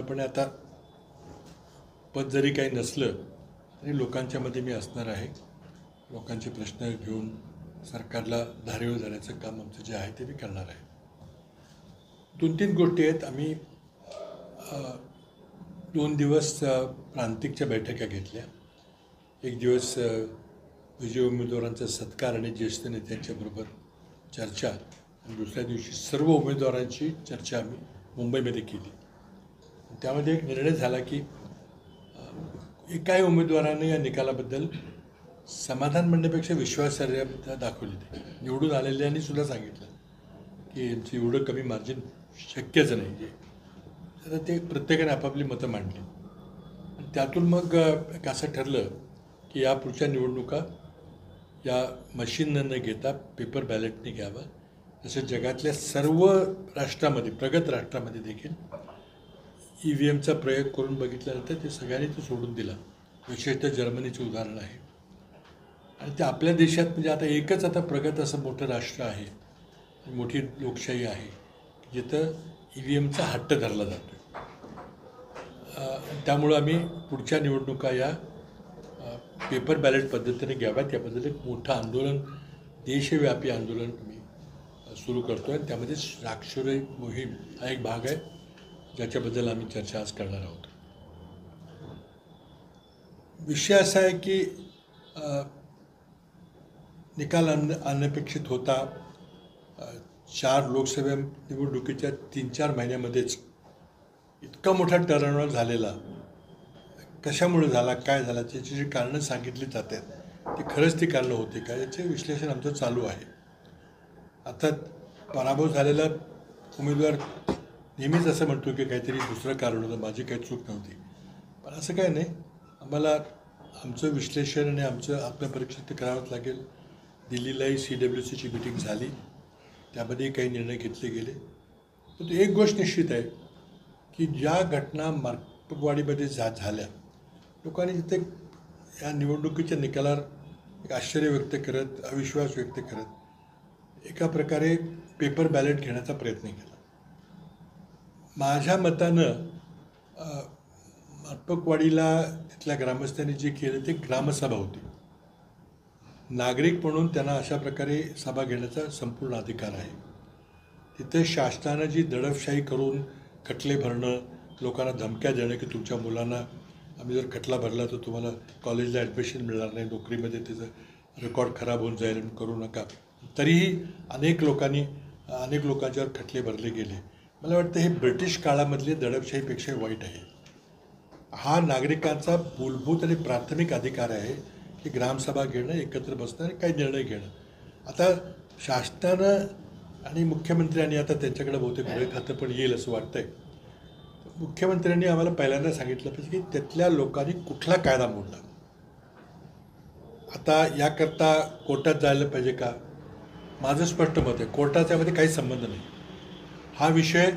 पूर्णपणे आता पद जरी काही नसलं तरी लोकांच्यामध्ये मी असणार आहे. लोकांचे प्रश्न घेऊन सरकारला धारेवर जाण्याचं काम आमचं जे आहे ते मी करणार आहे. 2-3 गोष्टी आहेत. आम्ही 2 दिवस प्रांतिकच्या बैठका घेतल्या. एक दिवस विजयी उमेदवारांचा सत्कार आणि ज्येष्ठ नेत्यांच्याबरोबर चर्चा, आणि दुसऱ्या दिवशी सर्व उमेदवारांची चर्चा आम्ही मुंबईमध्ये केली. त्यामध्ये एक निर्णय झाला की एकाही उमेदवाराने या निकालाबद्दल समाधान म्हणण्यापेक्षा विश्वासार्हता दाखवली. ते निवडून आलेल्यांनी सुद्धा सांगितलं की यांचं एवढं कमी मार्जिन शक्यच नाही. आता ते प्रत्येकाने आपापली मतं मांडली आणि त्यातून मग असं ठरलं की या पुढच्या निवडणुका या मशीननं न घेता पेपर बॅलेटने घ्यावा. तसं जगातल्या सर्व राष्ट्रामध्ये, प्रगत राष्ट्रामध्ये देखील EVMचा प्रयोग करून बघितल्यानंतर ते सगळ्यांनी तो सोडून दिला. विशेषतः जर्मनीचं उदाहरण आहे. आणि ते आपल्या देशात म्हणजे आता एकच आता प्रगत असं मोठं राष्ट्र आहे, मोठी लोकशाही आहे जिथं EVMचा हट्ट धरला जातो. त्यामुळं आम्ही पुढच्या निवडणुका या पेपर बॅलेट पद्धतीने घ्याव्यात याबद्दल एक मोठं आंदोलन, देशव्यापी आंदोलन आम्ही सुरू करतो आहे. त्यामध्ये साक्षरी मोहीम हा एक भाग आहे ज्याच्याबद्दल आम्ही चर्चा आज करणार आहोत. विषय असा आहे की निकाल अनपेक्षित होता. 4 लोकसभा निवडणुकीच्या 3-4 महिन्यामध्येच इतका मोठा टर्नओव्हर झालेला. कशामुळे झाला, काय झाला, त्याची जी कारणं सांगितली जातात ती खरंच ती कारणं होती का, याचे विश्लेषण आमचं चालू आहे. आता पराभव झालेला उमेदवार नेहमीच असं म्हणतो की काहीतरी दुसरं कारण होतं, माझी काही चूक नव्हती. पण असं काय नाही. आम्हाला आमचं विश्लेषण आणि आमचं आत्मपरीक्षण ते करावंच लागेल. दिल्लीलाही CWCची मीटिंग झाली, त्यामध्ये काही निर्णय घेतले गेले. पण एक गोष्ट निश्चित आहे की ज्या घटना मार्कवाडीमध्ये झाल्या, लोकांनी तिथे या निवडणुकीच्या निकालावर एक आश्चर्य व्यक्त करत, अविश्वास व्यक्त करत एका प्रकारे पेपर बॅलेट घेण्याचा प्रयत्न केला. माझ्या मतानं मार्कवाडीला तिथल्या ग्रामस्थांनी जे केलं ते ग्रामसभा होती. नागरिक म्हणून त्यांना अशा प्रकारे सभा घेण्याचा संपूर्ण अधिकार आहे. तिथे शासनानं जी दडपशाही करून खटले भरणं, लोकांना धमक्या देणं की तुमच्या मुलांना आम्ही जर खटला भरला तर तुम्हाला कॉलेजला ॲडमिशन मिळणार नाही, नोकरीमध्ये त्याचं रेकॉर्ड खराब होऊन जाईल, करू नका. तरीही अनेक लोकांच्यावर खटले भरले गेले. मला वाटतं हे ब्रिटिश काळामधले दडपशाहीपेक्षा वाईट आहे. हा नागरिकांचा मूलभूत आणि प्राथमिक अधिकार आहे की ग्रामसभा घेणं, एकत्र बसणं आणि काही निर्णय घेणं. आता शासनानं आणि मुख्यमंत्र्यांनी, आता त्यांच्याकडे बहुतेक वेळ खातं पण येईल असं वाटतंय, मुख्यमंत्र्यांनी आम्हाला पहिल्यांदा सांगितलं पाहिजे की तिथल्या लोकांनी कुठला कायदा मोडला. आता याकरता कोर्टात जायला पाहिजे का? माझं स्पष्ट मत आहे, कोर्टाचा यामध्ये काही संबंध नाही. हा विषय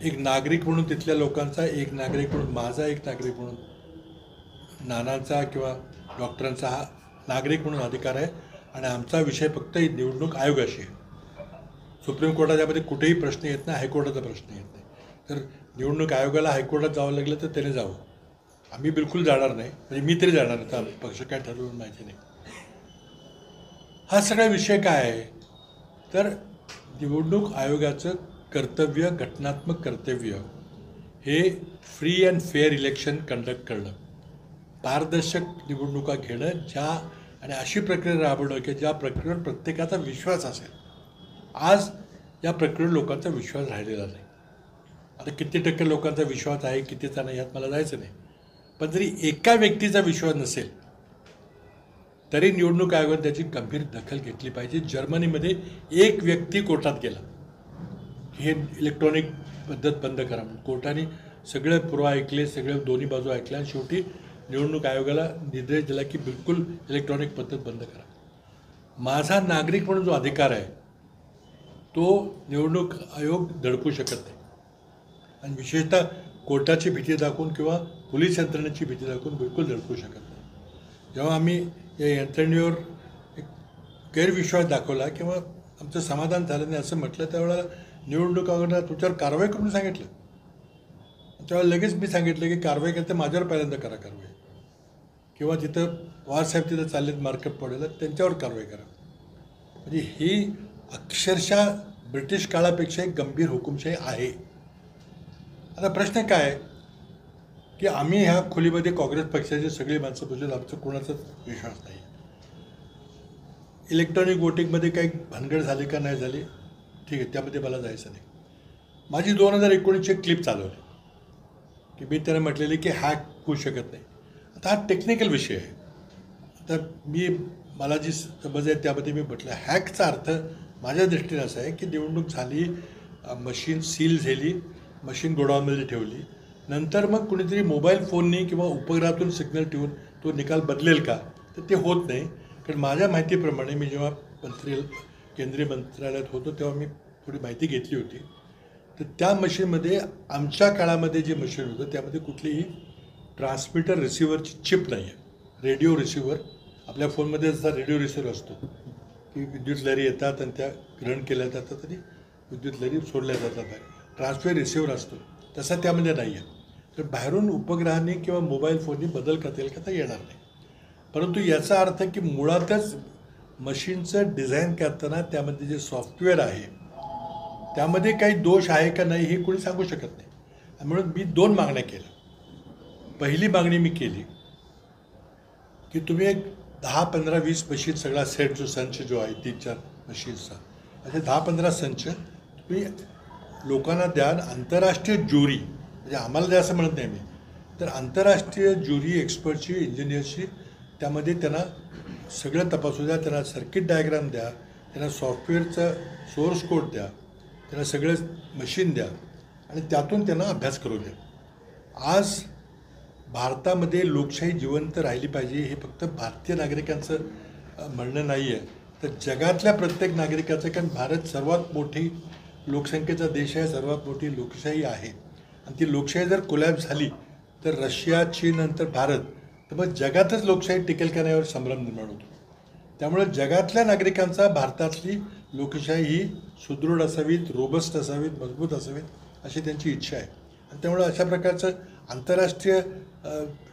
एक नागरिक म्हणून तिथल्या लोकांचा, एक नागरिक म्हणून माझा, एक नागरिक म्हणून नानांचा किंवा डॉक्टरांचा हा नागरिक म्हणून अधिकार आहे. आणि आमचा विषय फक्त निवडणूक आयोगाशी आहे. सुप्रीम कोर्टात यामध्ये कुठेही प्रश्न येत नाही, हायकोर्टाचा प्रश्न येत नाही. तर निवडणूक आयोगाला हायकोर्टात जावं लागलं तर त्याने जावं. आम्ही बिलकुल जाणार नाही, म्हणजे मी तरी जाणार नाही, तर पक्ष काय ठरवून माहिती नाही. हा सगळा विषय काय आहे तर निवडणूक आयोगाचं कर्तव्य, घटनात्मक कर्तव्य हे free and fair election conduct करणं, पारदर्शक निवडणुका घेणं, आणि अशी प्रक्रिया राबवणं की ज्या प्रक्रियेवर प्रत्येकाचा विश्वास असेल. आज या प्रक्रियेवर लोकांचा विश्वास राहिलेला नाही. आता किती टक्के लोकांचा विश्वास आहे, कितीचा नाही, यात मला जायचं नाही. पण जरी एका व्यक्तीचा विश्वास नसेल तरी निवडणूक आयोगाने त्याची गंभीर दखल घेतली पाहिजे. जर्मनीमध्ये एक व्यक्ती कोर्टात गेला, हे इलेक्ट्रॉनिक पद्धत बंद करा म्हणून. कोर्टाने सगळे पुरावा ऐकले, सगळे दोन्ही बाजू ऐकल्या आणि शेवटी निवडणूक आयोगाला निर्देश दिला की बिलकुल इलेक्ट्रॉनिक पद्धत बंद करा. माझा नागरिक म्हणून जो अधिकार आहे तो निवडणूक आयोग दडपू शकत नाही. आणि विशेषतः कोर्टाची भीती दाखवून किंवा पोलीस यंत्रणेची भीती दाखवून बिलकुल दडपू शकत नाही. जेव्हा आम्ही या यंत्रणेवर एक गैरविश्वास दाखवला किंवा आमचं समाधान झालं नाही असं म्हटलं, त्यावेळेला निवडणूक आयोगानं तुमच्यावर कारवाई करून सांगितलं. तेव्हा लगेच मी सांगितलं की कारवाई करते माझ्यावर पहिल्यांदा करा कारवाई, किंवा तिथं पवारसाहेब तिथं चाललेत मार्केट पडेल त्यांच्यावर कारवाई करा. म्हणजे ही अक्षरशः ब्रिटिश काळापेक्षा एक गंभीर हुकुमशाही आहे. आता प्रश्न काय आहे की आम्ही ह्या खोलीमध्ये काँग्रेस पक्षाची सगळी माणसं बसलेत, आमचं कोणाचाच विश्वास नाही. इलेक्ट्रॉनिक वोटिंगमध्ये काही भानगड झाली का नाही झाली ठीक आहे, त्यामध्ये मला जायचं नाही. माझी 2019ची क्लिप चालवली की मी त्याला म्हटलेली की हॅक होऊ शकत नाही. आता हा टेक्निकल विषय आहे. आता मला जी समज आहे त्यामध्ये मी म्हटलं हॅकचा अर्थ माझ्या दृष्टीने असा आहे की निवडणूक झाली, मशीन सील झाली, मशीन गोडाऊनमध्ये ठेवली, नंतर मग कुणीतरी मोबाईल फोननी किंवा उपग्रहातून सिग्नल ठेवून तो निकाल बदलेल का, तर ते होत नाही. कारण माझ्या माहितीप्रमाणे मी जेव्हा केंद्रीय मंत्रालयात होतो तेव्हा मी थोडी माहिती घेतली होती. तर त्या मशीनमध्ये आमच्या काळामध्ये जे मशीन होतं त्यामध्ये कुठलीही ट्रान्समीटर रिसिव्हरची चिप नाही आहे. रेडिओ रिसिव्हर आपल्या फोनमध्ये जसा रेडिओ रिसिव्हर असतो की विद्युत लहरी येतात आणि त्या ग्रहण केल्या जातात आणि विद्युत लहरी सोडल्या जातात बाहेर, ट्रान्सफर रिसिव्हर असतो, तसा त्यामध्ये नाही आहे. तर बाहेरून उपग्रहाने किंवा मोबाईल फोननी बदल करता येईल का, तर येणार नाही. परंतु याचा अर्थ की मुळातच मशीनचं डिझाईन करताना त्यामध्ये जे सॉफ्टवेअर आहे त्यामध्ये काही दोष आहे का नाही हे कोणी सांगू शकत नाही. म्हणून मी 2 मागण्या केल्या. पहिली मागणी मी केली की तुम्ही एक 10, 15, 20 मशीन सगळा सेट जो संच जो आहे 3-4 मशीन्सचा, असे 10-15 संच तुम्ही लोकांना द्या. आंतरराष्ट्रीय ज्युरी, म्हणजे आम्हाला द्या असं म्हणत नाही मी, तर आंतरराष्ट्रीय ज्युरी एक्सपर्टची, इंजिनियर्सची, त्यामध्ये त्यांना सगळं तपासू द्या, त्यांना सर्किट डायग्राम द्या, त्यांना सॉफ्टवेअरचं सोर्स कोड द्या, त्यांना सगळं मशीन द्या आणि त्यातून त्यांना अभ्यास करू द्या. आज भारतामध्ये लोकशाही जिवंत राहिली पाहिजे हे फक्त भारतीय नागरिकांचं म्हणणं नाही आहे, तर जगातल्या प्रत्येक नागरिकाचं. कारण भारत सर्वात मोठी लोकसंख्येचा देश आहे, सर्वात मोठी लोकशाही आहे, आणि ती लोकशाही जर कोलॅप्स झाली तर रशिया, चीन नंतर भारत, तर मग जगातच लोकशाही टिकेल का नाही यावर संभ्रम निर्माण होतो. त्यामुळे जगातल्या नागरिकांचा भारतातली लोकशाही ही सुदृढ असावीत, रोबस्ट असावीत, मजबूत असावीत अशी त्यांची इच्छा आहे. आणि त्यामुळे अशा प्रकारचं आंतरराष्ट्रीय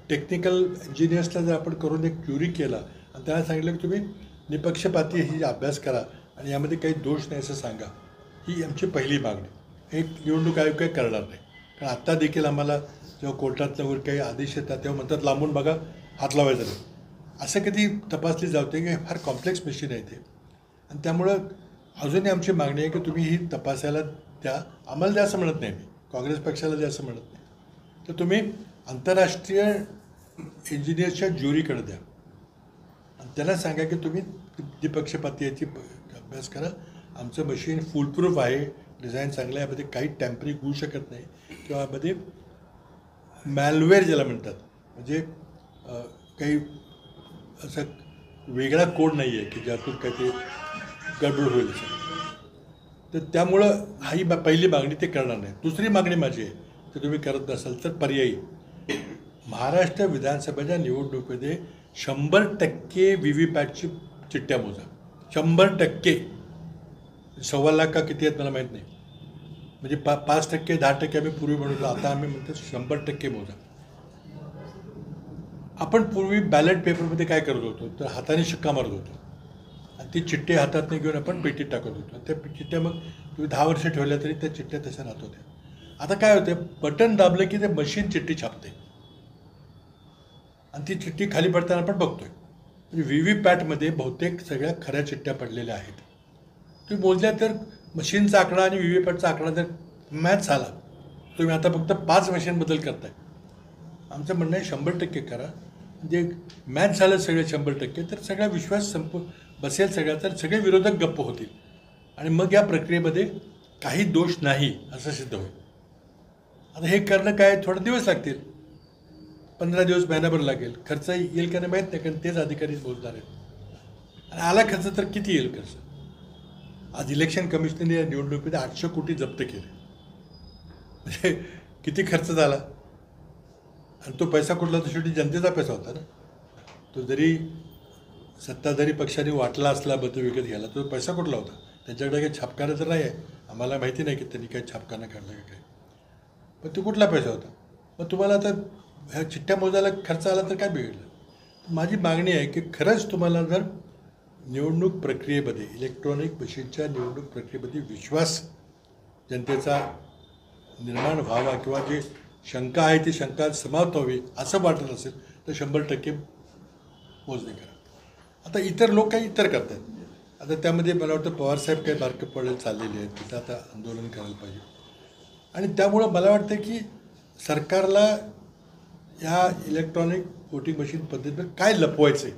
टेक्निकल इंजिनियर्सला जर आपण करून एक क्युरी केला आणि त्यांना सांगितलं की तुम्ही निपक्षपाती ही अभ्यास करा आणि यामध्ये काही दोष नाही असं सांगा, ही आमची पहिली मागणी. हे निवडणूक आयोग काही करणार नाही. कारण आत्ता देखील आम्हाला जेव्हा कोर्टातनं वगैरे काही आदेश येतात तेव्हा म्हणतात लांबून बघा, हात लावायचा नाही. असं कधी तपासली जाते की फार कॉम्प्लेक्स मशीन आहे ते. आणि त्यामुळं अजूनही आमची मागणी आहे की तुम्ही ही तपासायला द्या. आम्हाला द्या असं म्हणत नाही मी, काँग्रेस पक्षाला द्या असं म्हणत नाही, तर तुम्ही आंतरराष्ट्रीय इंजिनियर्सच्या ज्युरीकडे द्या आणि त्यांना सांगा की तुम्ही निपक्षपाती याची अभ्यास करा. आमचं मशीन फुलप्रूफ आहे, डिझाईन चांगलं आहे, यामध्ये काही टॅम्परिंग होऊ शकत नाही किंवा यामध्ये मॅलवेअर ज्याला म्हणतात, म्हणजे काही असा वेगळा कोड नाही आहे की ज्यातून काही ते गडबड होईल. तर त्यामुळं ही पहिली मागणी ते करणार नाही. दुसरी मागणी माझी आहे, तर तुम्ही करत नसाल तर पर्यायी महाराष्ट्र विधानसभेच्या निवडणुकीमध्ये 100% व्हीव्हीपॅटची चिठ्ठ्या मोजा. 100%. 1.25 लाख का किती आहेत मला माहीत नाही, म्हणजे 5%, 10% आम्ही पूर्वी म्हणतो, आता आम्ही म्हणतो 100% मोजा. आपण पूर्वी बॅलेट पेपरमध्ये काय करत होतो, तर हाताने शिक्का मारत होतो आणि ती चिठ्ठी हातातून घेऊन आपण पेटीत टाकत होतो. त्या चिठ्ठ्या मग तुम्ही 10 वर्ष ठेवल्या तरी त्या चिठ्ठ्या तशा राहत होत्या. आता काय होतं, बटन दाबलं की ते मशीन चिठ्ठी छापते आणि ती चिठ्ठी खाली पडताना आपण बघतोय. म्हणजे व्हीव्हीपॅटमध्ये बहुतेक सगळ्या खऱ्या चिठ्ठ्या पडलेल्या आहेत. तुम्ही मोजल्या तर मशीनचा आकडा आणि व्हीव्हीपॅटचा आकडा जर मॅच झाला, तुम्ही आता फक्त 5 मशीन बदल करताय. आमचं म्हणणं आहे 100% करा. म्हणजे मॅच झालं सगळे 100%, तर सगळा विश्वास बसेल सगळ्या, तर सगळे विरोधक गप्प होतील आणि मग या प्रक्रियेमध्ये काही दोष नाही असं सिद्ध होईल. आता हे करणं काय थोडे दिवस लागतील, 15 दिवस, महिनाभर लागेल. खर्च येईल का नाही माहीत नाही, कारण तेच अधिकारी मोजणार आहेत. आणि आला खर्च तर किती येईल खर्च. आज इलेक्शन कमिशनने या निवडणुकीमध्ये 800 कोटी जप्त केले, म्हणजे किती खर्च झाला. आणि तो पैसा कुठला, तर शेवटी जनतेचा पैसा होता ना. तो जरी सत्ताधारी पक्षाने वाटला असला मतं विकत घ्यायला, तो पैसा कुठला होता. त्यांच्याकडे काही छापखाना तर नाही आहे, आम्हाला माहिती नाही की त्यांनी काही छापखाना काढला का काय, पण तो कुठला पैसा होता. मग तुम्हाला आता ह्या चिठ्ठ्या मोजायला खर्च आला तर काय बिघडलं? माझी मागणी आहे की खरंच तुम्हाला जर निवडणूक प्रक्रियेमध्ये इलेक्ट्रॉनिक मशीनच्या निवडणूक प्रक्रियेमध्ये विश्वास जनतेचा निर्माण व्हावा किंवा जे शंका आहे ती शंका समाप्त व्हावी असं वाटत असेल तर 100% मोजणी करा. आता इतर लोक काही इतर करतात. आता त्यामध्ये मला वाटतं पवारसाहेब काही बारकं पडले चाललेले आहेत, तिथं आता आंदोलन करायला पाहिजे. आणि त्यामुळं मला वाटतं की सरकारला या इलेक्ट्रॉनिक वोटिंग मशीन पद्धतीवर काय लपवायचं आहे.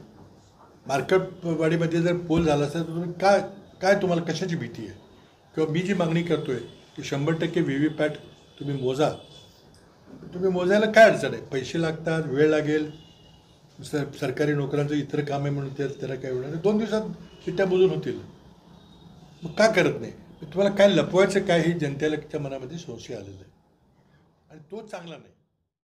मार्केटवाडीमध्ये जर पोल झाला असेल तर तुम्ही काय काय तुम्हाला कशाची भीती आहे? किंवा मी जी मागणी करतो आहे की 100% VVPAT तुम्ही मोजा. तुम्ही मोजायला काय अडचण आहे? पैसे लागतात, वेळ लागेल, सरकारी नोकऱ्यांचं इतर काम आहे म्हणून त्याला काय होणार 2 दिवसात चिठ्ठ्या मोजून होतील. मग का करत नाही? तुम्हाला काय लपवायचं काय हे जनतेच्या मनामध्ये संशय आलेला आहे आणि तो चांगला नाही.